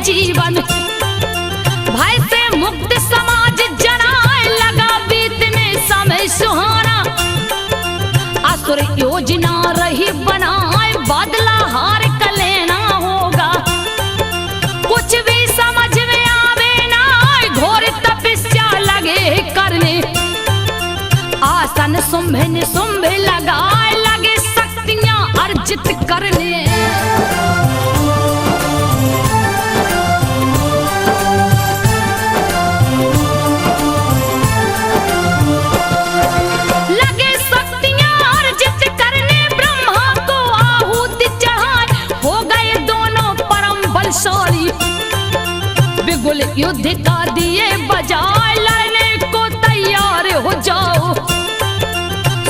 जीवन भय से मुक्त समाज जनाए लगा बीतने समय सुहाना। असुर योजना रही बनाए बदला हार का लेना होगा। कुछ भी समझ में आवे ना घोर तपस्या लगे करने। आसन सुंभे निसुंभ लगाए लगे शक्तियां अर्जित करने। बिगुल युद्ध का दिए बजाए लड़ने को तैयार हो जाओ।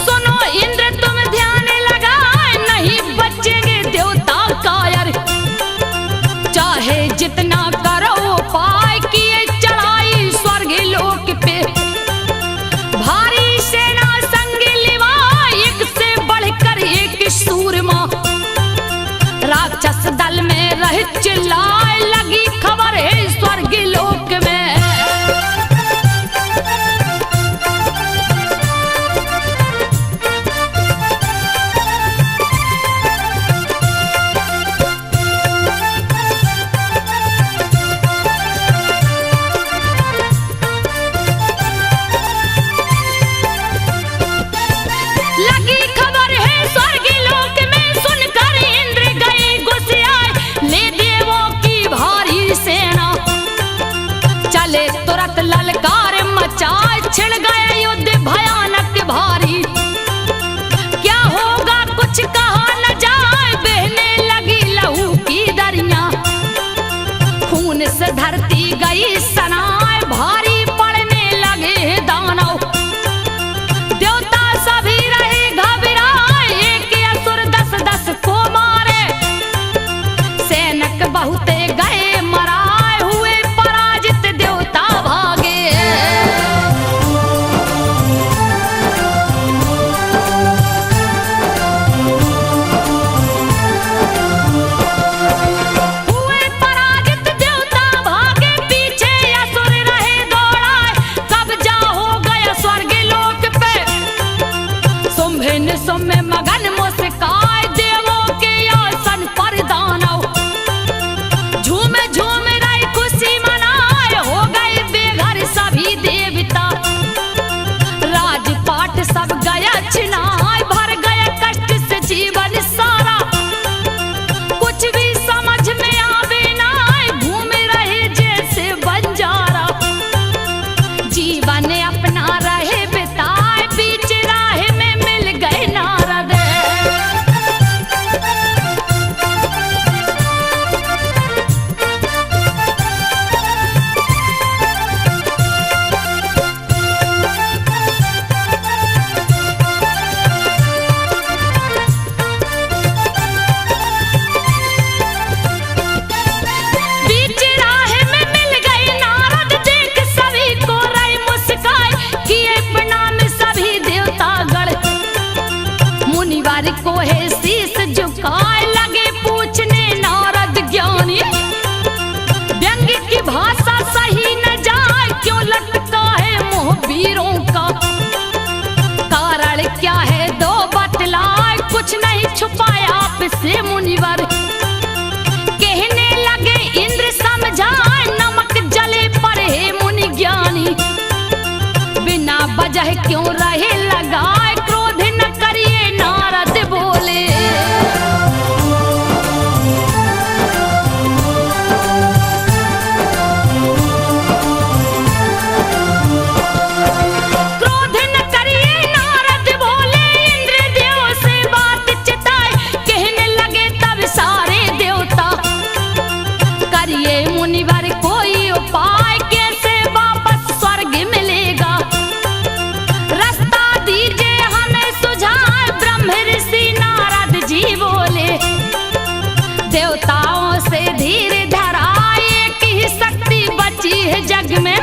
सुनो इंद्र तुम ध्यान लगाए नहीं बचेंगे देवता कायर। चाहे जितना करो पाए किए चढ़ाई स्वर्ग लोक पे। भारी सेना संग लिवा एक से बढ़कर एक सूरमा। राक्षस दल में रह चिल्लाए लगी खबर है स्वर्ग लोक में। लगी खबर है स्वर्ग लोक में सुनकर इंद्र गए गुस्साए ले देवों की भारी सेना। चले तुरंत ललकार मचाए छिड़ गए युद्ध भयानक भारी। क्या होगा कुछ कहा न जाए बहने लगी लहू की दरिया। खून से धरती गई सनाए भारी पड़ने लगे दानव। देवता सभी रहे घबराए एक असुर 10-10 को मारे। पर। कहने लगे इंद्र समझाए नमक जले पर हे मुनि ज्ञानी, बिना वजह क्यों रहे लगाए, क्रोध न करिए नारद बोले। क्रोध न करिए नारद बोले, इंद्र देव से बात चिताए, कहने लगे तब सारे देवता, करिए मुनिवर कोई उपाय, कैसे वापस स्वर्ग मिलेगा, रास्ता दीजिए हमें सुझाए। ब्रह्म ऋषि नारद जी बोले, देवताओं से धीर धराए, एक ही शक्ति बची है जग में,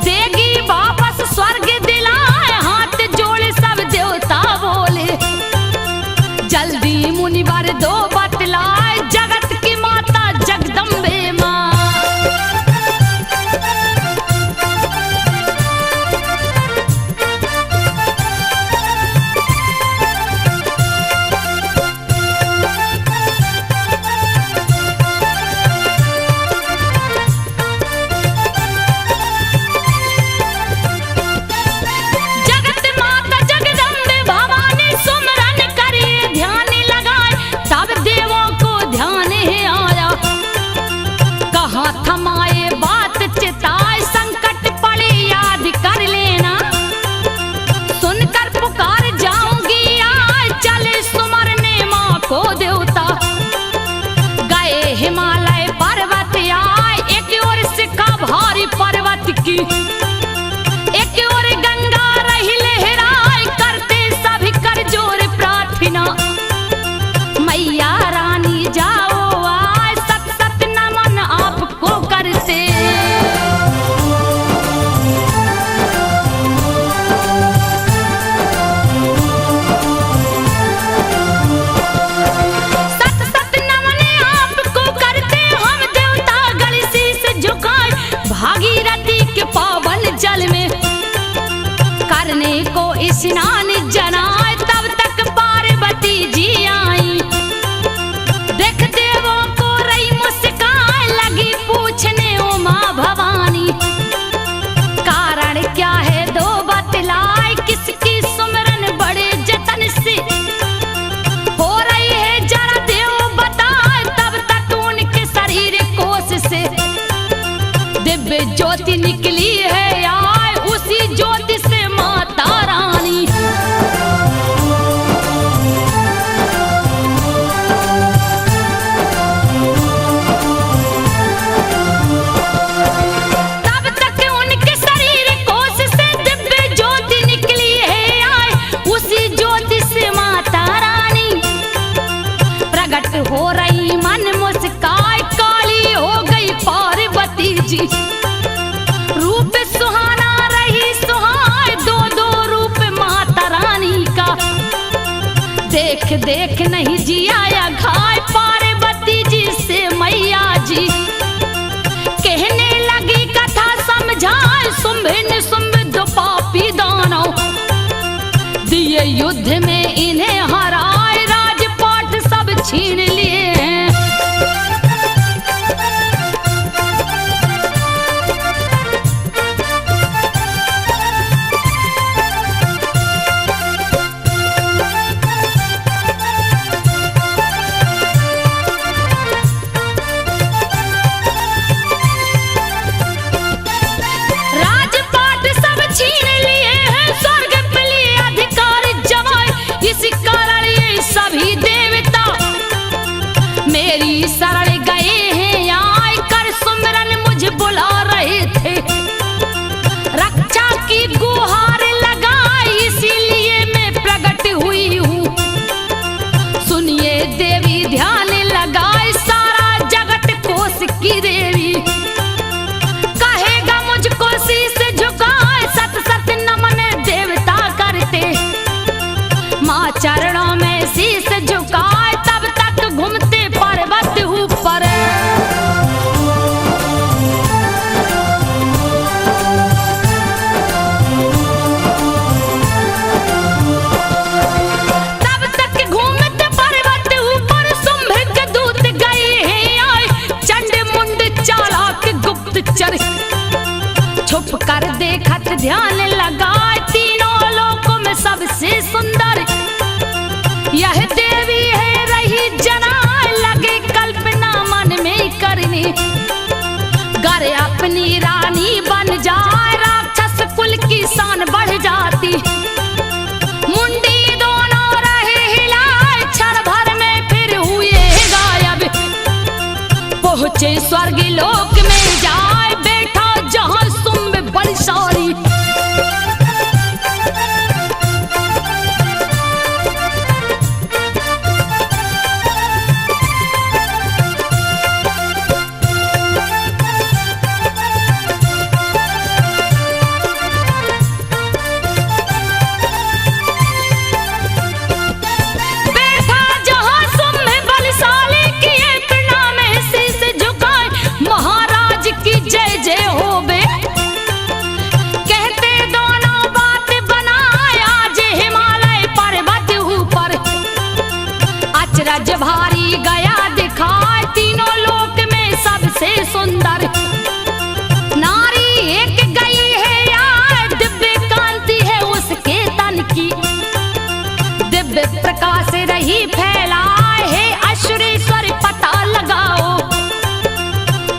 देगी वापस स्वर्ग दिलाए। हाथ जोड़े सब देवता बोले, जल्दी मुनिवर दो बतलाए, जगत की माता जगदम्बे माँ। जगत माता जगदम्बे भवानी सुमरन करिए, ध्यान लगाए, तब देवों को ध्यान है आया, कहाँ थमाए बात चिताए, संकट पड़े याद कर लेना, सुनकर पुकार जाऊंगी आए, चले सुमरने माँ को देवता। गए हिमालय पर्वत आए, एक ओर शिखा भारी पर्वत की, एक ओर गंगा रही लहराए, करते सभी कर जोर प्रार्थना, मैया रानी जाओ आए, सत सत नमन आपको करते। सत सत नमन आपको करते, हम देवता गण शीस झुकाए, भागीरथी के पावन जल में करने को स्नान जनाए, तब तक पार्वती जी आई, देख देवों को रही मुस्काए, लगी पूछने उमा भवानी, कारण क्या है दो बतलाए, किसकी सुमरन बड़े जतन से हो रही है, जरा देव बताए। तब तक उनके शरीर कोश से दिव्य ज्योति निकली है आए, उसी ज्योति से माता रानी। तब तक उनके शरीर कोश से दिव्य ज्योति निकली है आए, उसी ज्योति से माता रानी प्रकट हो रही, मन मुस्काए, काली हो गई पार्वती जी, रूप सुहाना रही सुहाए, दो दो रूप माता रानी का, देख देख नहीं जिया घाय, पार्वती जी से मैया जी कहने लगी कथा समझाए, शुंभ शुंभ दो पापी दानव, दिए युद्ध में इन्हें हराए, राजपाट सब छीन लिए हैं। राजपाट सब छीन लिए हैं, स्वर्ग पे लिए अधिकार जमाए, इसी कारण ये सभी देवता मेरी शरण गए हैं आए, कर सुमरन मुझे बुला रहे थे, रक्षा की गुहार लगाई, इसीलिए मैं प्रकट हुई हूँ, सुनिए देवी ध्यान लगाए, सारा जगत कोष की देवी, कहेगा मुझको शीस झुकाए, सत सत नमन देवता करते, माँ चरणों में शीस झुकाए, तब तक घूमते पर्वत ऊपर। ध्यान लगाए, तीनों लोकों में सबसे सुंदर यह देवी है रही जना, लगे कल्पना मन में करनी, गर अपनी रानी बन जाए, राक्षस कुल की शान बढ़ जाती, मुंडी दोनों रहे हिलाए, क्षण भर में फिर हुए गायब, पहुंचे स्वर्ग लोक में जाए, बैठा जहां शुंभ बलशाली, अचरज भारी गया दिखाए, तीनों लोक में सबसे सुंदर नारी एक गई है यार, दिव्य कांति है उसके तन की, दिव्य प्रकाश रही फैलाए है, अशुरेश्वर पता लगाओ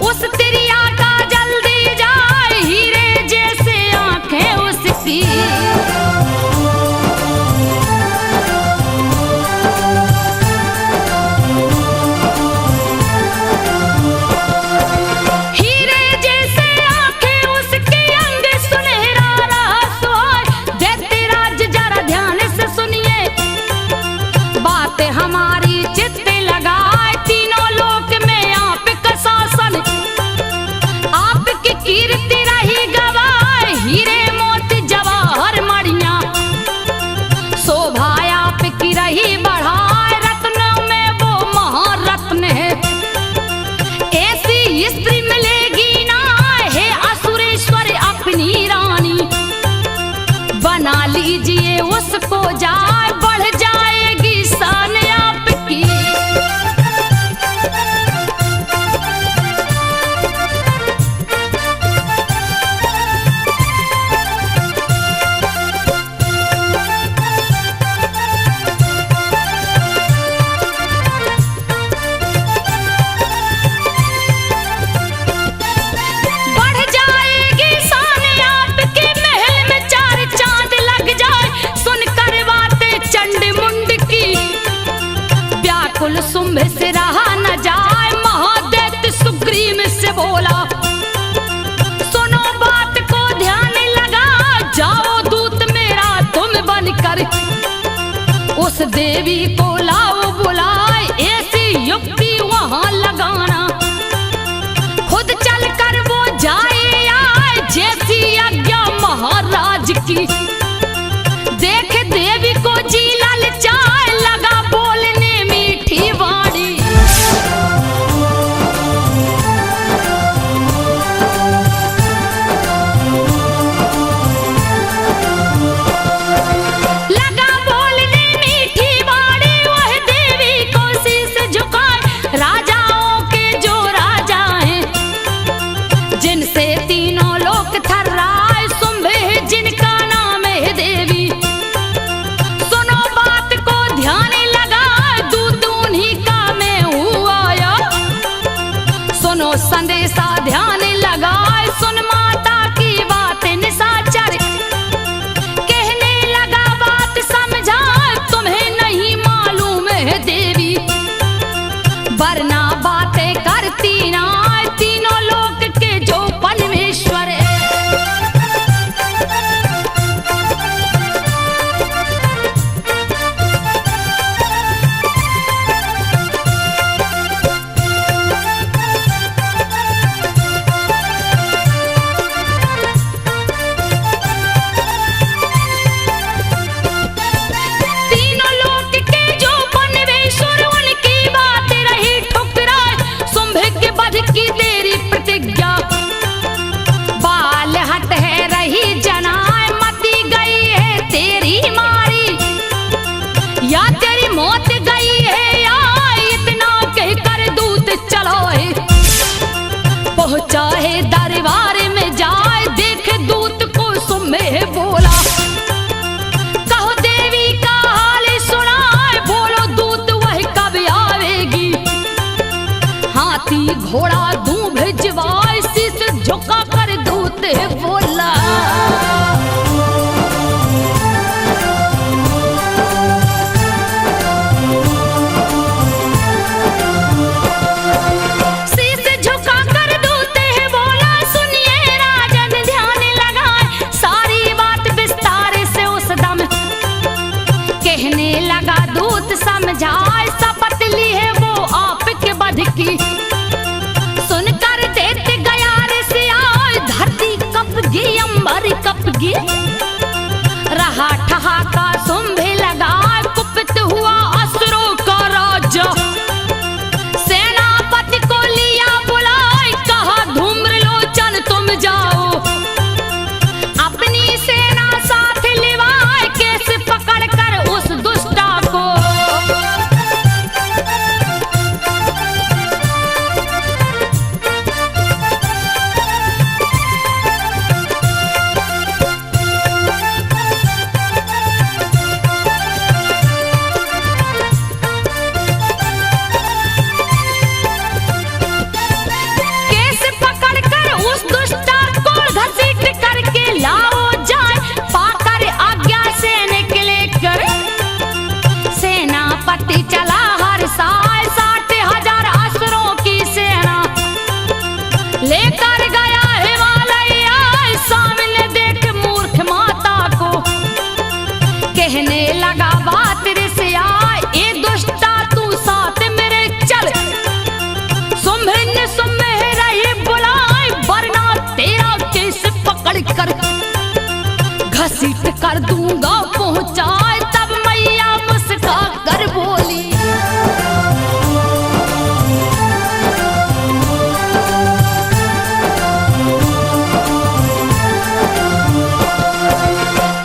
उस तिरिया का जल्दी जाए, हीरे जैसे आंखें उसकी, हमारी चित्त लगाए, तीनों लोक में आपका शासन, आपकी कीर्ति रही गवाए, हीरे मोती जवाहर मणियां, शोभा आपकी रही बढ़ाए, रत्नों में वो महारत्न है, ऐसी स्त्री मिलेगी ना है, असुरेश्वर अपनी रानी, बना लीजिए उसको जाए, बढ़ जाएगी शान आपकी, बढ़ जाएगी शान आपके, महल में चार चांद लग जाए, सुनकर बातें चंड मुंड की, व्याकुल शुंभ से रहा न जाए, महादैत्य सुग्रीव से बोला, सुनो बात को ध्यान लगा, जाओ दूत मेरा तुम बनकर, उस देवी को लाओ बुलाए, ऐसी युक्ति वहां लगाना, खुद चलकर वो जाए आए, जैसी आज्ञा महाराज की, देख देवी को जी ललचाए, लगा बोलने मीठी वाणी, लगा बोलने मीठी वाणी, वह देवी को शीश झुकाए, राजाओं के जो राजा हैं, जिनसे तीनों लोक थर्राए, शुंभ है जिनका नाम है देवी, सुनो बात को ध्यान लगा, दूत उन्हीं का मैं हूँ आया, सुनो संदेशा ध्यान लगाए, सुन माता की बात निशाचर, कहने लगा बात समझा, तुम्हें नहीं मालूम है देवी, वरना बातें करती ना, तीनों लोक के जो परमेश्वर है, तीनों लोक के जो परमेश्वर, उनकी बात रही ठुकराए, हाथी घोड़ा दूं भिजवाए, शीश झुका कर दूत बोला। शीश झुका कर दूत बोला, सुनिए राजन ध्यान लगाए, सारी बात विस्तार से उस दम कहने लगा दूत समझाए, शपथ ली है वो आपके वध की, सुनकर देते गया ऋषियाय, धरती कपगी अंबर कपगी, रहा ठहाका सुंभे लगा, कुपित हुआ असुरों का राजा, सेनापति को लिया बुलाए, कहा धूम्रलोचन तुम जाओ, अपनी सेना साथ लिवाए, कैसे पकड़ कर उस दुष्टा को। कैसे पकड़ कर उस दुष्टा को घसीट करके लाओ जाए, पाकर आज्ञा से निकले कर सेनापति चला हर साल, 60,000 असुरों की सेना लेकर गया हिमालय, सामने देख मूर्ख माता को कहने लगा बात ऋषिया, ए दुष्टा तू साथ मेरे चल, सुम्भे सुम्भे रही बुलाए, वरना तेरा केस पकड़ कर घसीट कर दूंगा पहुंचाए। तब मैया मुस्का कर बोली,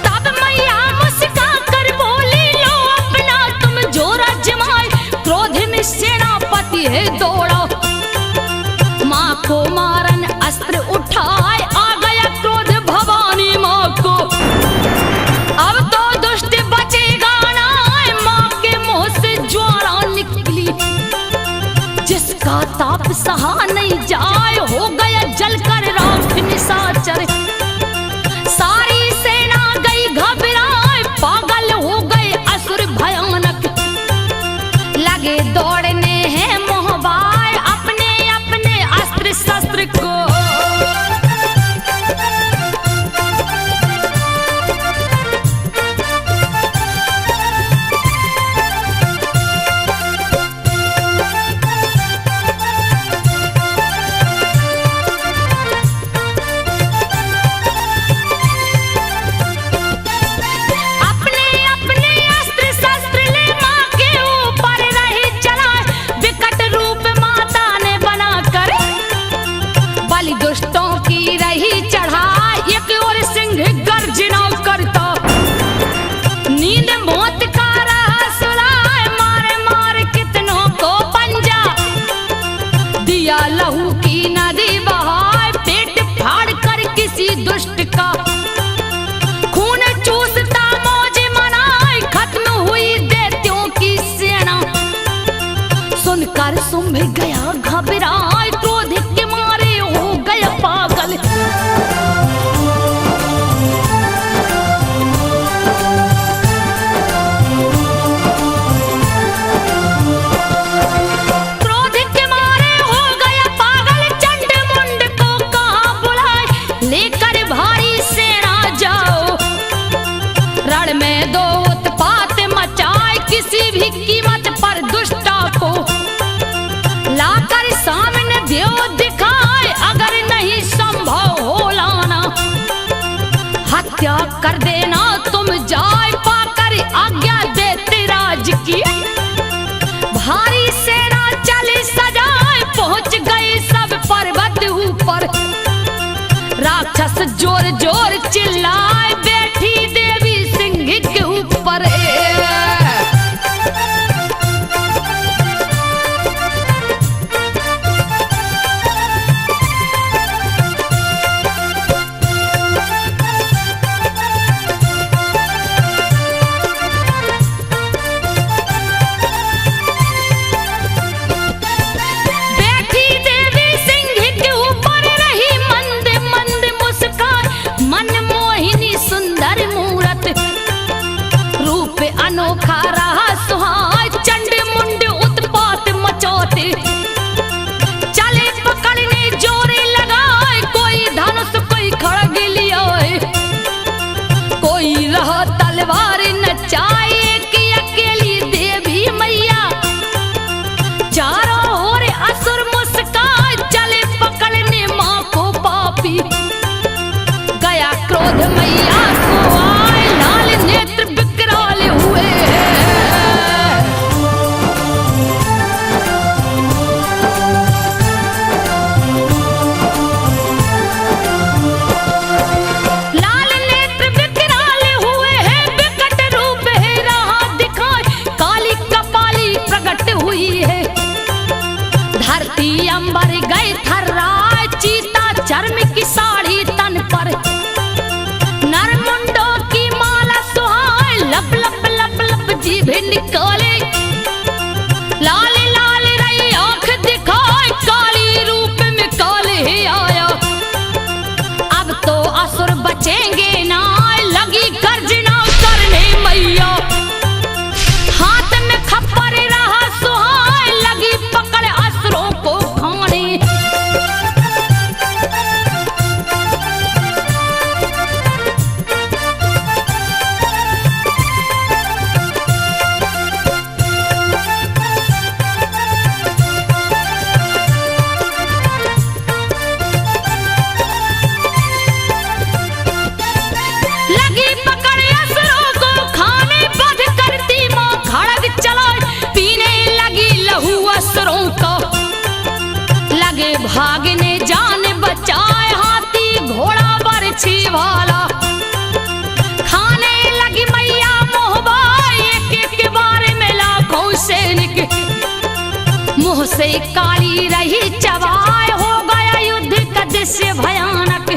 तब मैया मुस्का कर बोली, लो अपना तुम जोर आजमाए, क्रोध में सेनापति है दौड़ा, माँ को मारन अस्त्र उठाए, आ गया क्रोध भवानी माँ को, अब तो दुष्ट बचेगा ना, माँ के मुंह से ज्वाला निकली, जिसका ताप सहा नहीं जाए, हो गया जलकर राख निशाचर, सारी सेना गई घबराए, पागल हो गए असुर भयानक, लगे दौड़ने हैं मोहबाय, अपने अपने अस्त्र शस्त्र को। अपने अपने अस्त्र शस्त्र ले माँ के ऊपर रही चलाए, विकट रूप माता ने बनाकर बलि दुष्टों की रही चढ़ाए, एक और सिंह गर्जना करता, नींद मौत का रहा सुलाए, मारे मारे कितनों को पंजा, दिया लहू की नदी बहाए, पेट फाड़ कर किसी दुष्ट का, खून चूसता मौज मनाए, खत्म हुई दैत्यों की सेना, सुनकर सुम्भ गया घबराए, क्रोध के मारे हो गया पागल, क्रोध के मारे हो गया पागल, चंड मुंड को कहा बुलाए, लेकर भारी सेना जाओ, रण में दो उत्पात मचाए, किसी भी कीमत पर दुष्टा को लाकर सामने देव दिखाए, अगर नहीं संभव हो लाना, हत्या कर देना तुम जाए, पाकर आज्ञा देते राज की, भारी सेना चली सजाए, पहुंच गई सब पर्वत ऊपर, राक्षस जोर जोर चिल्लाए, बैठी देवी सिंह के ऊपर। बैठी क्रोध मैया को आए, लाल नेत्र विकराल हुए हैं। लाल नेत्र विकराल हुए हैं, विकट रूप है रहा दिखाए, काली कपाली प्रकट हुई है। धरती अंबर गए थर्राए, चीता चर्म की साड़ी तन पर, नरमुंडों की माला सुहाए, लप लप लप लप जीभ निकाले, लाल लाल रही आंख दिखाए, काली रूप में काले आया। अब तो असुर बचेंगे ना, लगी गर्जना करने मैया, हाथ में खप्पर रहा सुहाए, लगी पकड़ असुरों को खाने। लगी पकड़ असुरों को खाने, बध करती माँ खड़ग चलाए, पीने लगी लहू असुरों का, लगे भागने जान बचाए, हाथी घोड़ा बरछी वाला, खाने लगी मैया मोहबाई, एक एक बार में लाखों सैनिक, मुंह से काली रही चबाए, हो गया युद्ध का दृश्य भयानक।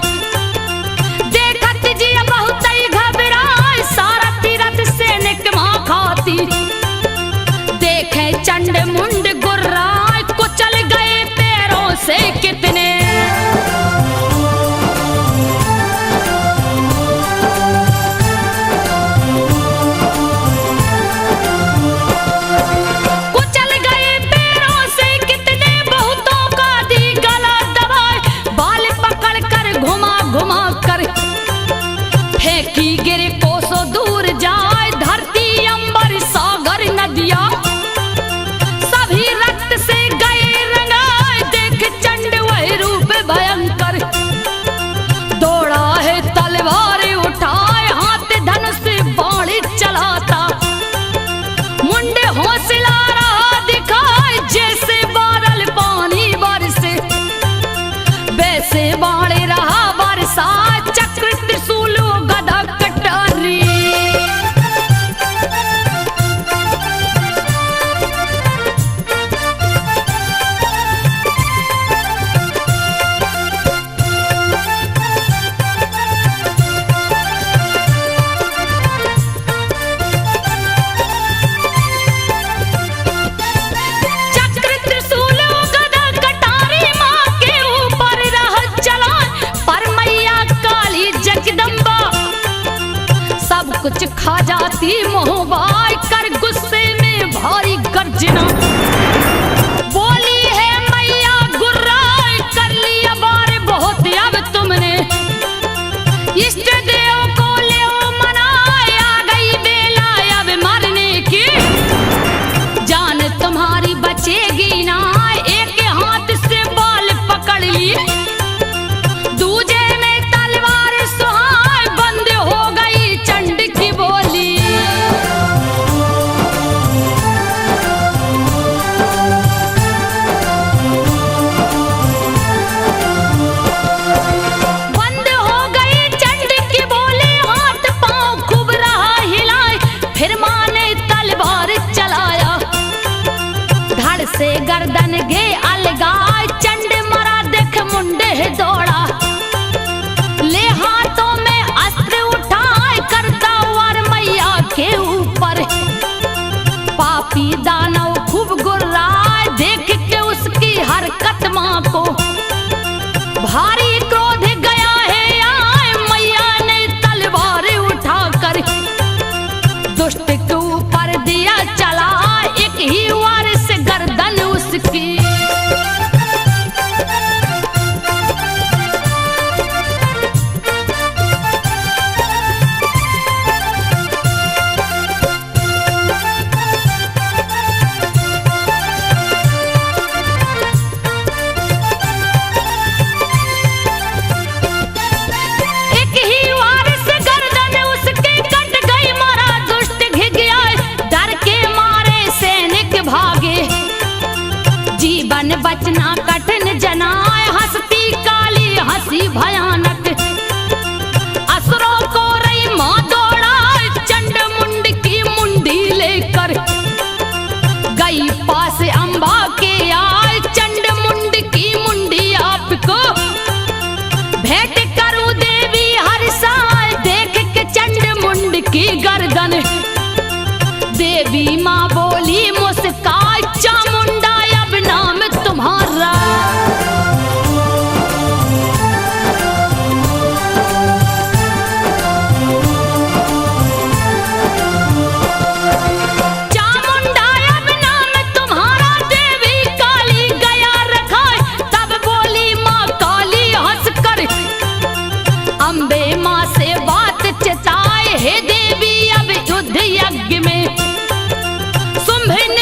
देखत जी बहुत ही घबराए, सारा तीरथ सैनिक माँ खाती, देखे चंड मुंड गुर्राए, कुचल गए पैरों से कितने। कुचल गए पैरों से कितने, बहुतों का दी गला दबाए, बाल पकड़ कर घुमा घुमा कर, फेंकी गिरे कोसों दूर जाए, धरती अंबर सागर नदिया, सभी रक्त से गए रंगाए, देख चंड वही रूप भयंकर, दौड़ा है तलवार उठाए, हाथ धनुष बाण चलाता, मुंडे हौसला रहा दिखाए, जैसे बादल पानी बरसे, वैसे बाण रहा बरसा, चक्र त्रिशूल गदा कटारी। चक्र त्रिशूल गदा कटारी, माँ के ऊपर रह चला, पर मैया काली जगदम्बा सब कुछ खा जाती, मोहबाई कर गुस्से में भारी गर्जना, बोली है मैया गुर्राए, कर लिया बार बहुत अब तुमने, इष्ट देव को ले मनाए, आ गई बेला अब मरने की, जान तुम्हारी बचेगी ना, एक हाथ से बाल पकड़ ली, दूजे में तलवार सुहाए, बंद हो गई चंड की बोली। बंद हो गई चंड की बोली, हाथ पांव खूब रहा हिलाए, फिर माँ ने तलवार चलाया, धड़ से गर्दन गे अलगाए, चंड मरा देख मुंडे दौड़ा, ले हाथों में अस्त्र उठाए, करता वार मैया के ऊपर, पापी दानव खूब गुर्राए, देख के उसकी हरकत माँ को, भारी क्रोध गया है आए, मैया ने तलवार उठाकर, दुष्ट के ऊपर दिया चला, एक ही वार से गर्दन उसकी। बचना कठिन जनाए, हंसती काली हंसी भयानक, असुरों को रही माँ दौड़ाए, चंड मुंड की मुंडी लेकर गई पास अंबा के आए, चंड मुंड की मुंडी आपको भेंट करूं देवी हर साल, देख के चंड मुंड की गर्दन देवी माँ बोली मुस्काए, चामुंडा अब नाम तुम्हारा। चामुंडा अब नाम तुम्हारा, देवी काली गया रखाए, तब बोली माँ काली हंसकर, अम्बे माँ से बात चिताए, हे देवी अब युद्ध यज्ञ में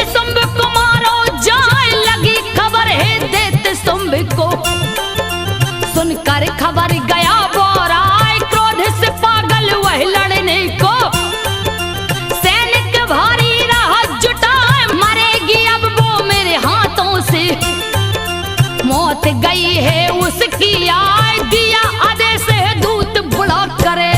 शुंभ को मारो जाए, लगी खबर है देते शुंभ को, सुनकर खबर गया बोराए, क्रोध से पागल वह लड़ने को, सैनिक भारी रहा जुटाए, मरेगी अब वो मेरे हाथों से, मौत गई है उसकी आए, दिया आदेश है दूत बुला करे।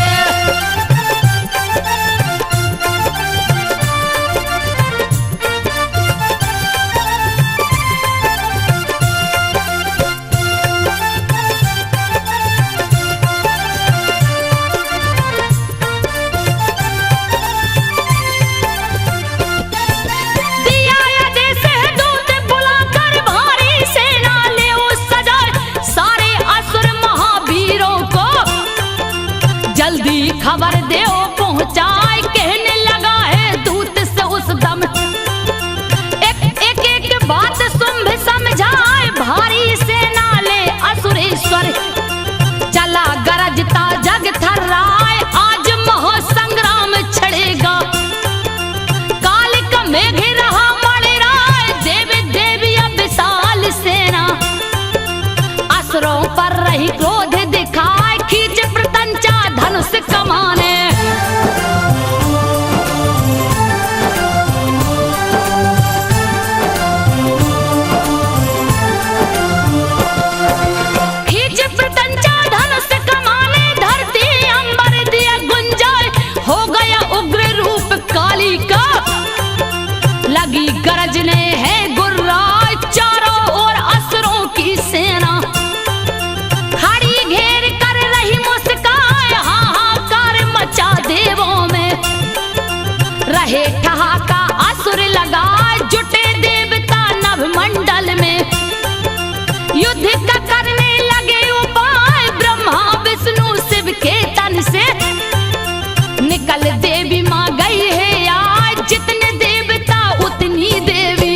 खबर दे पहुंचाए, कहने लगा है दूत से उस दम, एक बात शुंभ समझाए, भारी सेना ले असुरेश्वर, चला गरजता जग थर्राए, आज महासंग्राम छड़ेगा, काल का मेघ रहा मणिराय, देवी देवी विशाल सेना, असुरों पर रही क्रोध दिखाए, खींच प्रतंचा धनुष कमाने, खींच प्रतंचा धनुष कमाने, धरती अंबर दिया गुंजाए, हो गया उग्र रूप काली का, लगी गरजने है गुर्राए, चारों ओर असुरों की सेना खड़ी घेर कर रही मुस्काए, हाहाकार मचा देवों में रहे ठहाका, असुर लगाए जुटे देवता नभ मंडल में, युद्ध का करने लगे उपाय, ब्रह्मा विष्णु शिव के तन से निकल देवी माँ गई है आज, जितने देवता उतनी देवी,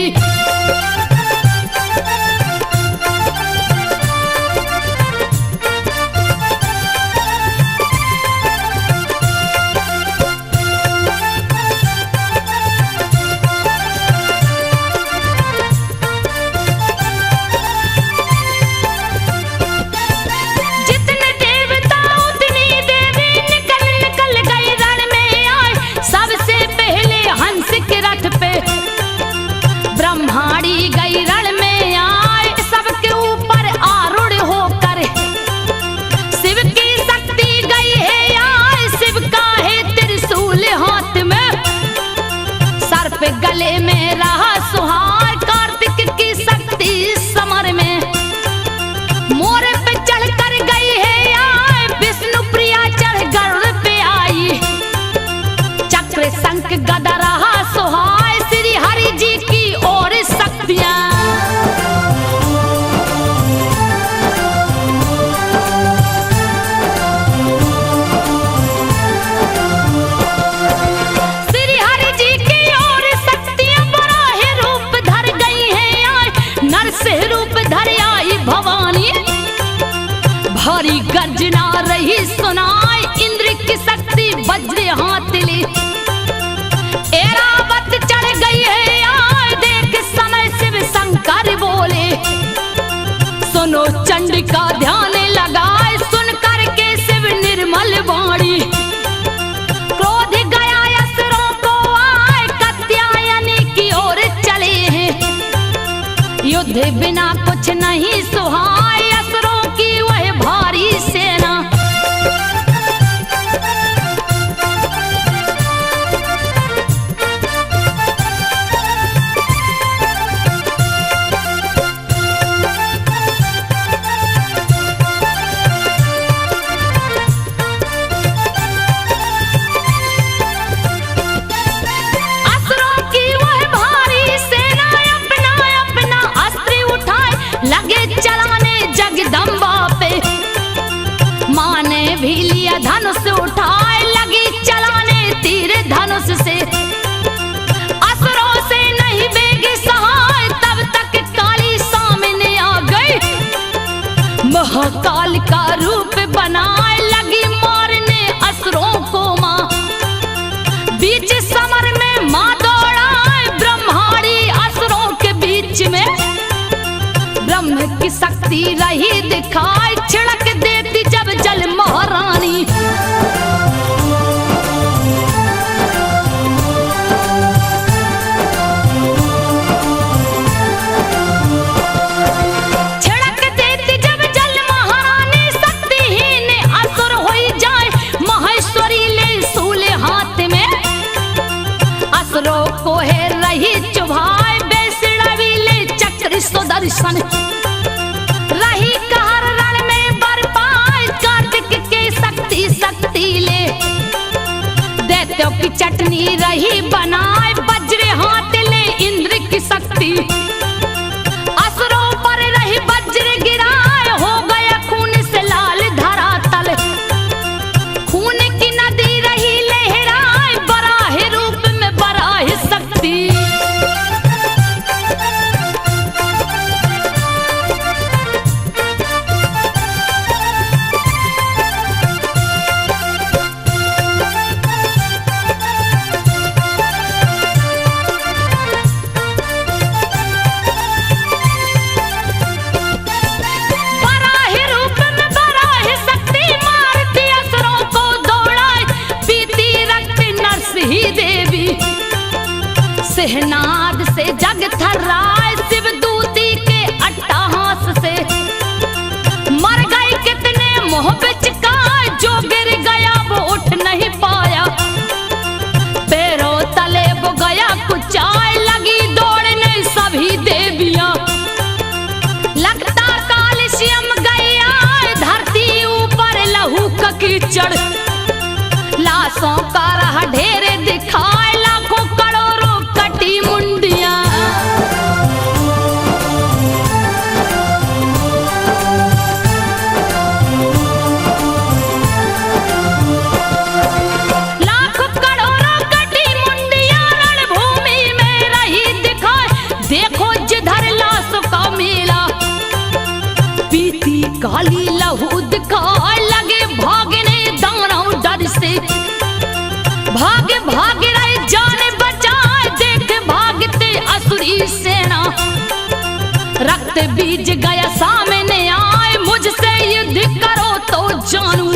ब्रह्माणी गई रण में आए, सबके ऊपर आरूढ़ होकर, शिव की शक्ति गई है आए, शिव का है त्रिशूल हाथ में, सर्प गले में रहा सुहार, कार्तिक की शक्ति समर में, मोर पे चढ़ कर गई है आए, विष्णु प्रिया चढ़ गरुड़ पे आई, चक्र शंख गदा रहा सुहाय, श्री हरि जी की और शक्तियां, श्री हरि जी की और शक्तियां बराह रूप धर गई हैं, नर से रूप धर आई भवानी, भारी गर्जना रही सुनाई, इंद्र की शक्ति वज्र हाथ ली, ऐरावत चढ़ गई है आए, देख समय शिव शंकर बोले, सुनो चंड का ध्यान लगाए, सुन करके शिव निर्मल वाणी, क्रोध गया असुरों को आए, कात्यायनी की ओर चले हैं, युद्ध युद्ध बिना कुछ नहीं सुहाए, असुरों की वह भारी सेना। धनुष उठाए लगी चलाने तीर धनुष से, असुरों से नहीं बेग सहाय, तब तक काली सामने आ गई। महाकाल का रूप बनाए लगी मारने असुरों को मां। बीच समर में मां दौड़ाए ब्रह्माणी असुरों के बीच में, ब्रह्म की शक्ति रही दिखाई, छिड़क देती जब जल महारानी। छिड़क देती जब जल महारानी, शक्तिहीन असुर होई जाए, महेश्वरी ले शूल हाथ में, असुरों को है रही चुभाए, बेसड़वी ले चक्र सुदर्शन, रही कहर रण में बरपाए, कार्तिक के शक्ति शक्ति ले, दैत्यों की चटनी रही बनाए, वज्र हाथ ले इंद्र की शक्ति, असुरों पर रही वज्र गिराए, हो गया खून से लाल धरातल, खून की नदी रही लहराए, बराह रूप में बराह शक्ति। सिहनाद से जग थर्राए, शिवदूती के अट्टहास से, मर गए कितने मोह बिचकाए, जो गिर गया वो उठ नहीं पाया, पैरों तले वो गया कुचाए, लगी दौड़ने सभी देवियां, लगता कालश्यम गया, धरती ऊपर लहू का कीचड़, लाशों का रहा ढेर दिखाए, लाखों करोड़ों कटी मुंडियां। लाखों करोड़ों कटी मुंडियां रणभूमि में रही दिखाए, देखो जिधर लाशों का मेला, पीती काली लहू दिखाए, लगे भागने दानव डर से, भाग भाग रहे जाने बचाए, देख भागते असुरी सेना, रक्त बीज गया सामने आए, मुझसे युद्ध करो तो जानू,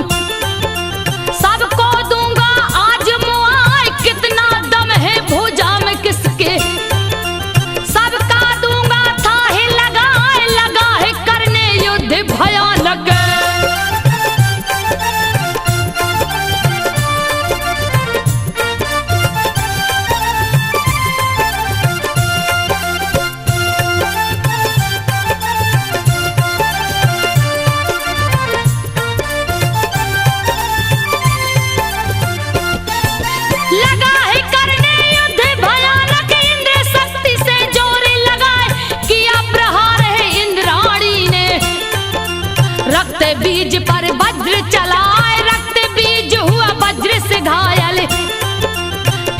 सबको दूंगा आज मुआए, कितना दम है भुजा में किसके, सबका दूंगा थाहे लगाए, लगा है करने युद्ध भयानक। बीज पर वज्र चलाए, रक्त बीज हुआ वज्र से घायल,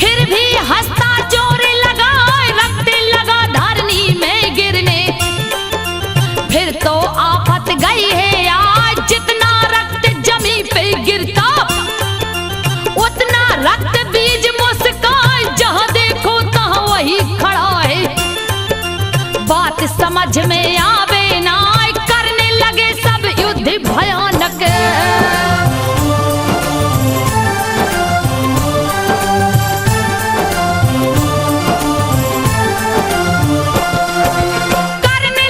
फिर भी हंसता जोर लगाए, रक्त लगा धरनी में गिरने, फिर तो आफत गई है आज, जितना रक्त जमी पे गिरता, उतना रक्त बीज मुस्काए, जहां देखो तहां वही खड़ा है, बात समझ में आवे ना, करने लगे सब युद्ध भयानक। करने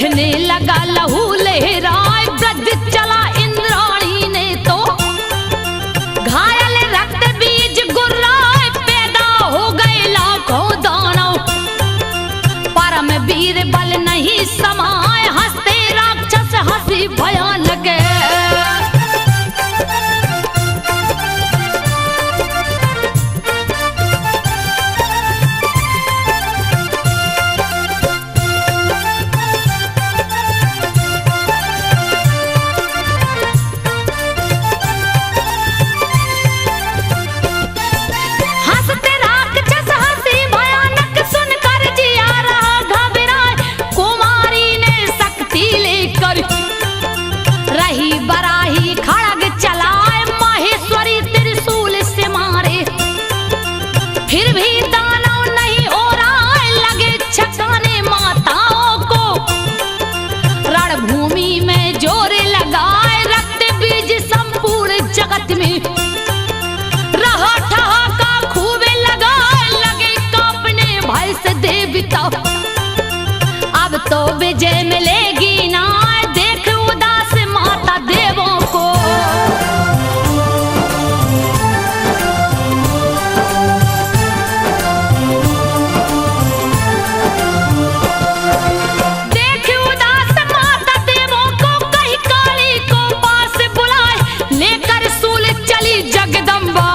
देखने लगा लहू लहराए ब्रज चला इंद्राणी ने तो घायल रक्त बीज गुर्राए पैदा हो गए लाखों दानव परम वीर बल नहीं समाए हंसते राक्षस हंसी भयानक रही बराही खड़ग चलाए माहेश्वरी त्रिशूल से मारे फिर भी दानव नहीं ओराए लगे छकाने माताओं को रणभूमि में जोर लगाए रक्त बीज संपूर्ण जगत में रहा ठहाका खूब लगाए लगे कांपने भय से देवता अब तो विजय मिलेगी ना देख उदास माता देवों को देख उदास माता देवों को कहीं काली को पास बुलाए लेकर सूल चली जगदम्बा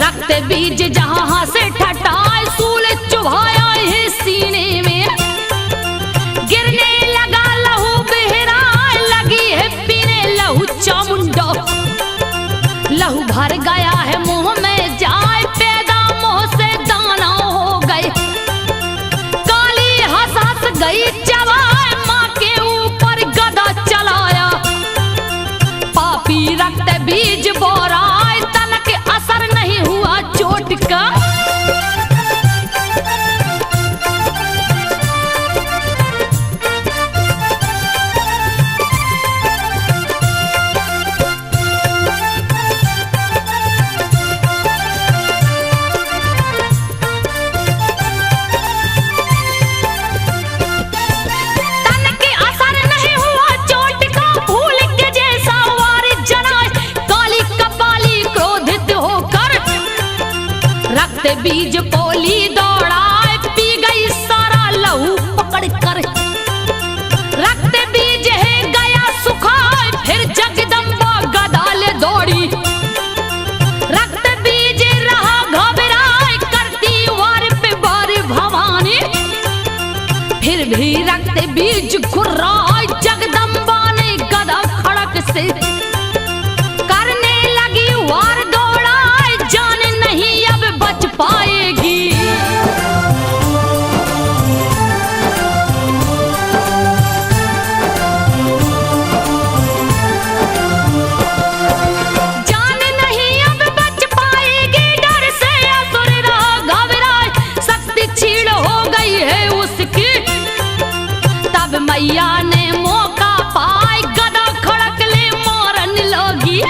रक्त बीज जहां से ठटाए सूल चुभाया है सीने में गिरने लगा लहू बहरा लगी है पीने लहू चामुंडा लहू भर गया है मुंह में जाए पैदा मुंह से दाना हो गए काली हंस हंस गई चबाए माँ के ऊपर गदा चलाया पापी रक्त बीज बोराए तन के असर नहीं हुआ चोट का बीज पोली दौड़ाए पी गई सारा लहू पकड़ कर रक्त बीज है गया सुखाए फिर जगदम्बा गदाले दौड़ी रक्त बीज रहा घबराए करती वार पे वार भवानी फिर भी रक्त बीज घुर्राए जगदम्बा ने गदा खड़क से करने लगी वार दौड़ाए जान नहीं अब बच पाएगी जान नहीं अब बच पाएगी डर से असुर रहा घबराए शक्ति छीड़ हो गई है उसकी तब मैया ने मौका पाए गदा खड़क ले मारन लगी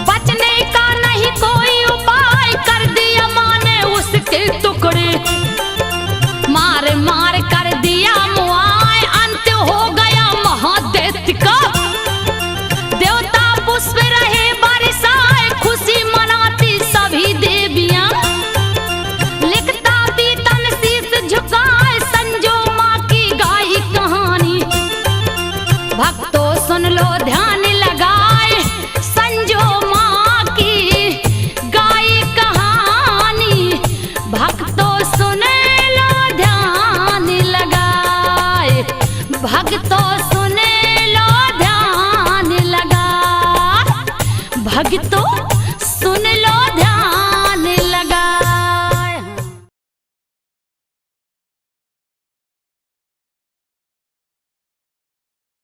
बचने का नहीं कोई उपाय कर दिया माँ ने उसके टुकड़े मार मार कर दिया मुआए अंत हो गया महादैत्य का देवता पुष्प रहे बरसाए खुशी मनाती सभी देवियां लिखता भी तन शीश झुकाए संजो माँ की गाई कहानी भक्तों सुन लो ध्यान